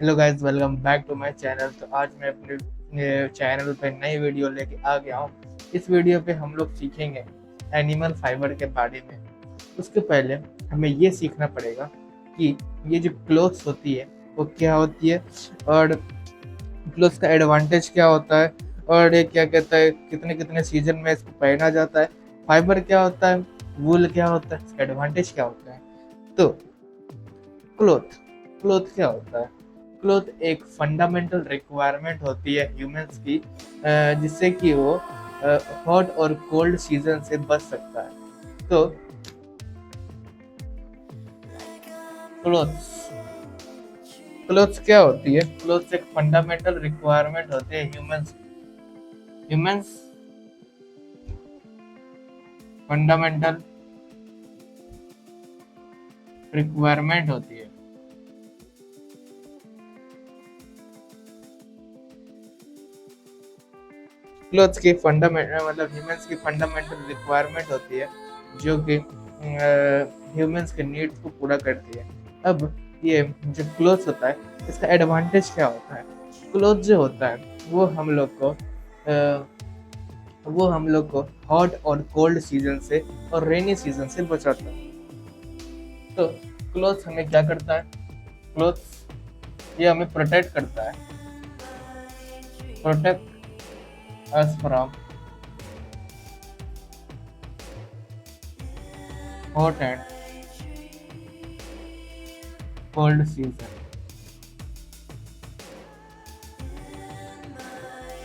Hello guys, welcome back to my channel. तो आज मैं अपने चैनल पे नई वीडियो लेके आ गया हूँ। इस वीडियो पे हम लोग सीखेंगे एनिमल फाइबर के बारे में। उसके पहले हमें ये सीखना पड़ेगा कि ये जो क्लोथ्स होती है वो क्या होती है, और क्लोथ्स का एडवांटेज क्या होता है, और ये क्या कहता है, कितने कितने सीजन में इसको पहना जाता है। फाइबर क्या होता है, वूल क्या होता है, इसका एडवांटेज क्या होता है। तो क्लोथ क्लोथ क्या होता है। क्लोथ एक फंडामेंटल रिक्वायरमेंट होती है ह्यूमंस की, जिससे कि वो हॉट और कोल्ड सीजन से बच सकता है। तो क्लोथ्स क्लोथ्स क्या होती है। क्लोथ्स एक फंडामेंटल रिक्वायरमेंट होती है ह्यूमंस ह्यूमंस फंडामेंटल रिक्वायरमेंट होती है। क्लोथ्स की फंडामेंटल मतलब ह्यूमंस की फंडामेंटल रिक्वायरमेंट होती है, जो कि ह्यूमंस के नीड्स को पूरा करती है। अब ये जो क्लोथ्स होता है, इसका एडवांटेज क्या होता है। क्लोथ जो होता है वो हम लोग को हॉट और कोल्ड सीजन से और रेनी सीजन से बचाता है। तो क्लोथ्स हमें क्या करता है, क्लोथ्स ये हमें प्रोटेक्ट करता है, protect us from hot and cold season.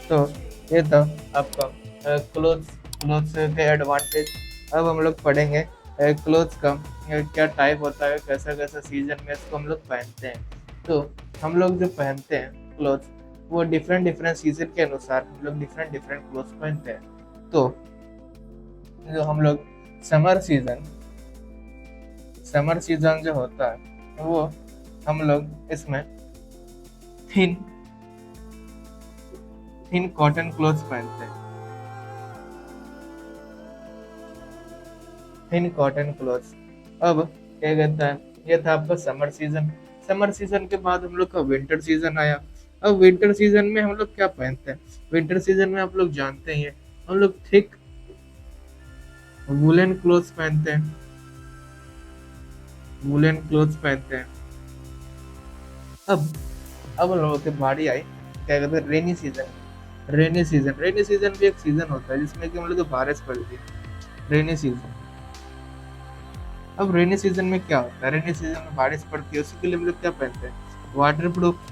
तो ये था आपका क्लोथ्स क्लोथ्स के एडवांटेज। अब हम लोग पढ़ेंगे क्लोथ्स का क्या टाइप होता है, कैसा कैसा सीजन में इसको हम लोग पहनते हैं। तो हम लोग जो पहनते हैं क्लोथ्स, वो डिफरेंट डिफरेंट सीजन के अनुसार हम लोग डिफरेंट डिफरेंट क्लोथ्स पहनते हैं। तो जो हम लोग समर सीजन समर सीजन जो होता है, वो हम लोग इसमें थिन थिन कॉटन क्लोथ्स पहनते हैं, थिन कॉटन क्लोथ्स। अब क्या कहता है, ये था आपका समर सीजन। समर सीजन के बाद हम लोग का विंटर सीजन आया। अब विंटर सीजन में हम लोग क्या पहनते हैं। विंटर सीजन में आप लोग जानते ही हैं, हम लोग थिक वुलन क्लोथ्स पहनते हैं, वुलन क्लोथ्स पहनते हैं। अब अब हम लोगों की बारी आई, क्या कहते हैं, रेनी सीजन भी एक सीजन होता है जिसमें कि हम लोग को बारिश पड़ती है, रेनी सीजन। अब रेनी सीजन में क्या होता है, रेनी सीजन में बारिश पड़ती है, उसी के लिए हम लोग क्या पहनते हैं, water proof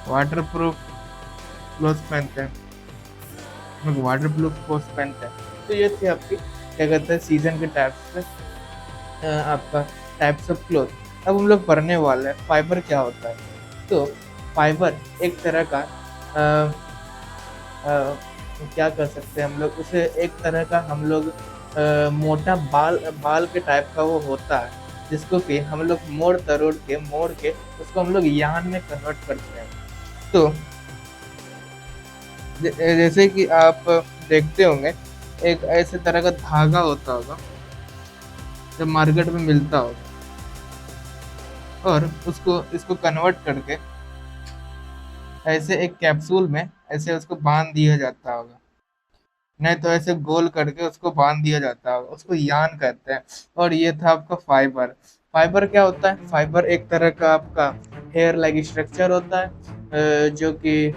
water proof cloth पहनते हैं, हम लोग वाटर प्रूफ क्लोथ पहनते हैं। तो ये थी आपकी क्या कहते हैं सीजन के टाइप्स से आपका टाइप्स ऑफ क्लोथ। अब हम लोग पढ़ने वाले हैं फाइबर क्या होता है। तो फाइबर एक तरह का अ, अ, क्या कर सकते हैं हम लोग उसे, एक तरह का हम लोग मोटा बाल बाल के टाइप का वो होता है, जिसको कि हम लोग मोड़ के उसको हम लोग यान में कन्वर्ट करते हैं। तो जैसे कि आप देखते होंगे, एक ऐसे तरह का धागा होता होगा जो मार्केट में मिलता होगा, और उसको इसको कन्वर्ट करके ऐसे एक कैप्सूल में ऐसे उसको बांध दिया जाता होगा, नहीं तो ऐसे गोल करके उसको बांध दिया जाता होगा, उसको यान कहते हैं। और ये था आपका फाइबर। फाइबर क्या होता है, फाइबर एक तरह का आपका हेयर लाइक स्ट्रक्चर होता है, जो कि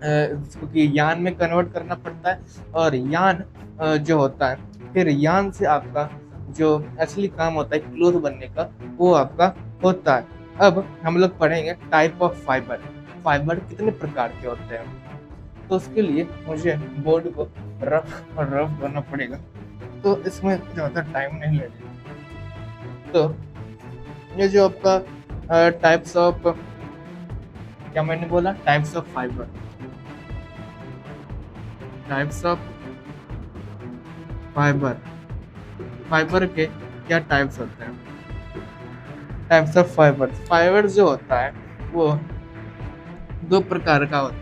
इसको कि यान में कन्वर्ट करना पड़ता है। और यान जो होता है, फिर यान से आपका जो असली काम होता है क्लोथ बनने का, वो आपका होता है। अब हम लोग पढ़ेंगे टाइप ऑफ फाइबर, फाइबर कितने प्रकार के होते हैं। तो उसके लिए मुझे बोर्ड को रफ करना पड़ेगा, तो इसमें ज़्यादा टाइम नहीं लगेगा। तो ये जो आपका टाइप्स ऑफ, क्या मैंने बोला, types of fibre, types of fibre, fibre के क्या टाइप्स होते हैं। टाइप्स ऑफ फाइबर, फाइबर जो होता है वो दो प्रकार का होता है।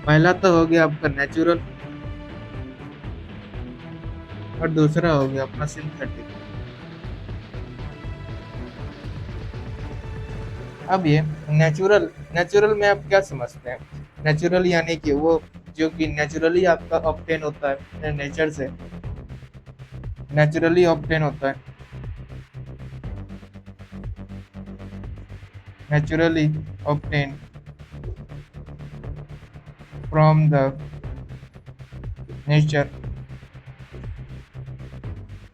पहला तो हो गया आपका नेचुरल, और दूसरा हो गया अपना सिंथेटिक। अब ये नेचुरल नेचुरल में आप क्या समझते हैं? नेचुरल यानी कि वो जो कि नेचुरली आपका ऑब्टेन होता है नेचर से, नेचुरली ऑब्टेन होता है, naturally obtain from the nature.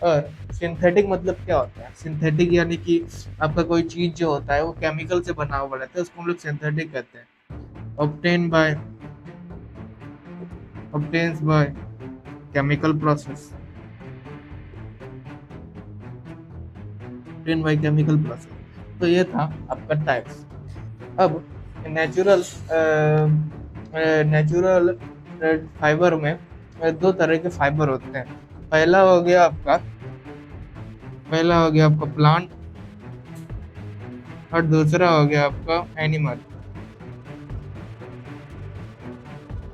और सिंथेटिक मतलब क्या होता है? सिंथेटिक यानी कि आपका कोई चीज जो होता है वो केमिकल से बना हुआ रहता है, उसको हम लोग सिंथेटिक कहते हैं। Obtain bye obtains by chemical process, obtain by chemical process. तो ये था आपका टाइप्स। अब नेचुरल नेचुरल फाइबर में दो तरह के फाइबर होते हैं। पहला हो गया आपका पहला हो गया आपका प्लांट, और दूसरा हो गया आपका एनिमल।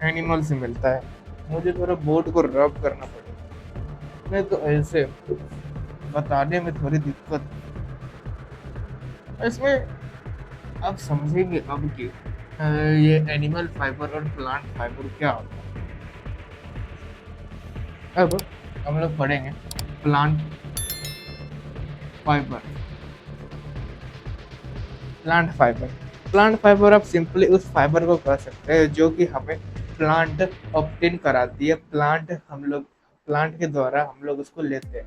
एनिमल से मिलता है। मुझे थोड़ा बोर्ड को रब करना पड़ेगा, नहीं तो ऐसे बताने में थोड़ी दिक्कत। इसमें आप समझेंगे अब कि ये एनिमल फाइबर और प्लांट फाइबर क्या होता है। अब हम लोग पढ़ेंगे plant fibre. Plant fibre, plant fibre आप सिंपली उस फाइबर को कह सकते हैं जो कि हमें प्लांट ऑब्टेन कराती है। प्लांट के द्वारा हम लोग उसको लेते हैं।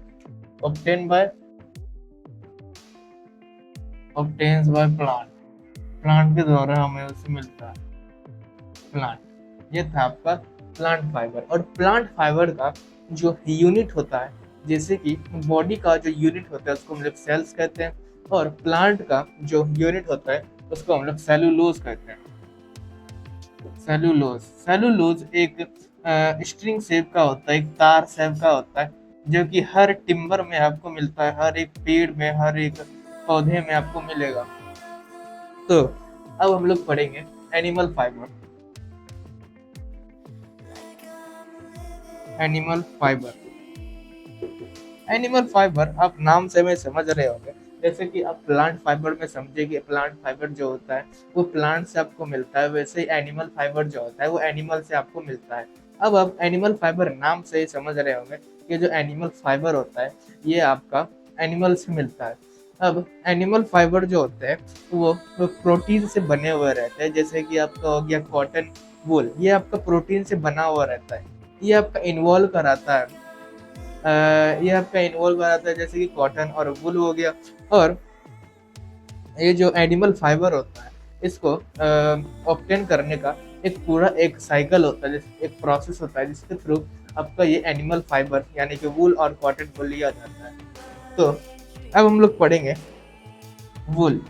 Obtain bye obtains by plant, plant के द्वारा हमें उसे मिलता है प्लांट। ये था आपका प्लांट फाइबर। और प्लांट फाइबर का जो यूनिट होता है, जैसे कि बॉडी का जो यूनिट होता है उसको हम लोग सेल्स कहते हैं, और प्लांट का जो यूनिट होता है उसको हम लोग सेलुलोज कहते हैं। सेलुलोज, सेलुलोज एक स्ट्रिंग शेप का होता है, एक तार शेप का होता है, जो कि हर टिम्बर में आपको मिलता है, हर एक पेड़ में, हर एक पौधे में आपको मिलेगा। तो अब हम लोग पढ़ेंगे animal fibre. Animal fibre, animal fibre आप नाम से में समझ रहे होंगे। जैसे कि आप प्लांट फाइबर में समझे कि प्लांट फाइबर जो होता है वो प्लांट से आपको मिलता है, वैसे ही एनिमल फाइबर जो होता है वो एनिमल से आपको मिलता है। अब आप एनिमल फाइबर नाम से ही समझ रहे होंगे कि जो एनिमल फाइबर होता है ये आपका एनिमल से मिलता है। अब एनिमल फाइबर जो होते हैं वो प्रोटीन से बने हुए रहते हैं। जैसे कि आपका हो गया कॉटन वूल, ये आपका प्रोटीन से बना हुआ रहता है, ये आपका इन्वॉल्व कराता है, ये आपका इन्वॉल्व कराता है, जैसे कि कॉटन और वुल हो गया। और ये जो एनिमल फाइबर होता है इसको ऑब्टेन करने का एक साइकिल होता है, एक प्रोसेस होता है जिसके थ्रू आपका ये एनिमल फाइबर यानी कि वुल और कॉटन को लिया जाता है। तो अब हम लोग पढ़ेंगे वुल।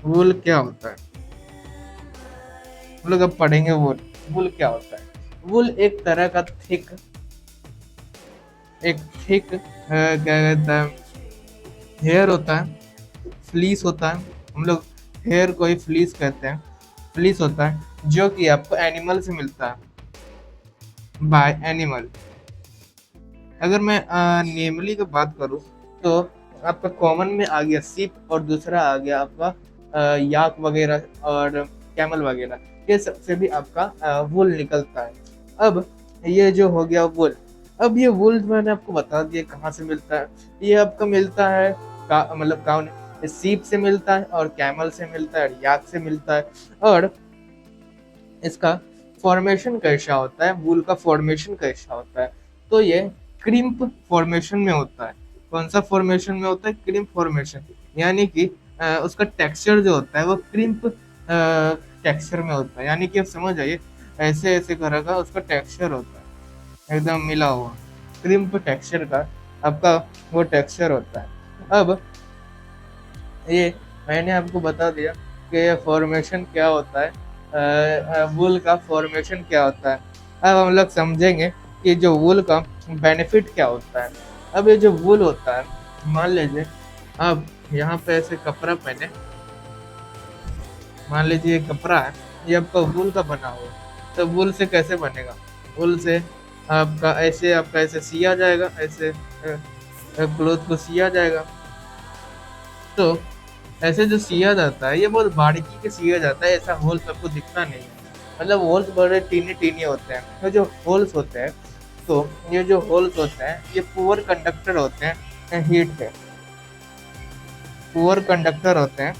वुल क्या होता है? हम लोग अब पढ़ेंगे वुल। वुल क्या होता है? वुल एक तरह का थिक क्या कहता है, हेयर होता है, फ्लीस होता है। हम लोग हेयर को ही फ्लीस कहते हैं। फ्लीस होता है जो कि आपको एनिमल से मिलता है, बाय एनिमल। अगर मैं नेमली की बात करूं तो आपका कॉमन में आ गया सीप, और दूसरा आ गया आपका याक वगैरह और कैमल वगैरह, ये सबसे भी आपका वुल निकलता है। अब ये जो हो गया वुल, अब ये वुल मैंने आपको बता दिया कहाँ से मिलता है। ये आपका मिलता है मतलब काउन सीप से मिलता है, और कैमल से मिलता है, और याक से मिलता है। और इसका फॉर्मेशन कैसा होता है, वूल का फॉर्मेशन कैसा होता है, तो ये क्रिम्प फॉर्मेशन में होता है। कौन सा फॉर्मेशन में होता है? क्रिम्प फॉर्मेशन, यानी कि उसका टेक्सचर जो होता है वो क्रिम्प टेक्सचर में होता है। यानी कि आप समझ जाइए ऐसे ऐसे तरह का उसका टेक्सचर होता है, एकदम मिला हुआ क्रिम्प टेक्सचर का आपका वो टेक्सचर होता है। अब ये मैंने आपको बता दिया कि ये फॉर्मेशन क्या होता है, वूल का फॉर्मेशन क्या होता है। अब हम लोग समझेंगे कि जो वूल का बेनिफिट क्या होता है। अब ये जो वूल होता है, मान लीजिए अब यहाँ पे ऐसे कपड़ा पहने, मान लीजिए ये कपड़ा है, ये आपका वूल का बना हुआ है। तो वूल से कैसे बनेगा? वूल से आपका ऐसे सिया जाएगा, ऐसे क्लोथ को सिया जाएगा। तो ऐसे जो सिया जाता है ये बहुत बारीकी के सिया जाता है, ऐसा होल सबको दिखता नहीं है। मतलब होल्स बड़े टीनी टीनी होते हैं, तो जो होल्स होते हैं, तो ये जो होल्स होते हैं ये पुअर कंडक्टर होते हैं हीट के। पुअर कंडक्टर होते हैं,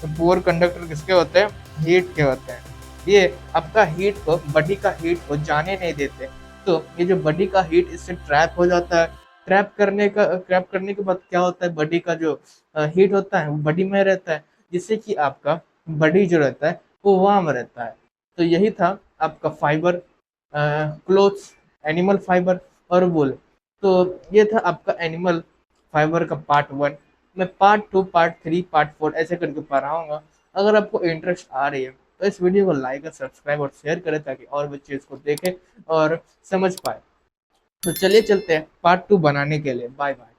तो पुअर कंडक्टर किसके होते हैं? हीट के होते हैं। ये आपका हीट को, बॉडी का हीट को जाने नहीं देते। तो ये जो बॉडी का हीट इससे ट्रैप हो जाता है। ट्रैप करने के बाद क्या होता है, बॉडी का जो हीट होता है वो बॉडी में रहता है, जिससे कि आपका बॉडी जो रहता है वो वार्म रहता है। तो यही था आपका फाइबर, क्लोथ्स, एनिमल फाइबर और वूल। तो ये था आपका एनिमल फाइबर का पार्ट 1। मैं पार्ट 2, पार्ट 3, पार्ट 4 ऐसे करके पढ़ाऊंगा। अगर आपको इंटरेस्ट आ रही है तो इस वीडियो को लाइक और सब्सक्राइब और शेयर करें, ताकि और बच्चे इसको देखें और समझ पाए। तो चलिए चलते हैं पार्ट 2 बनाने के लिए। Bye bye.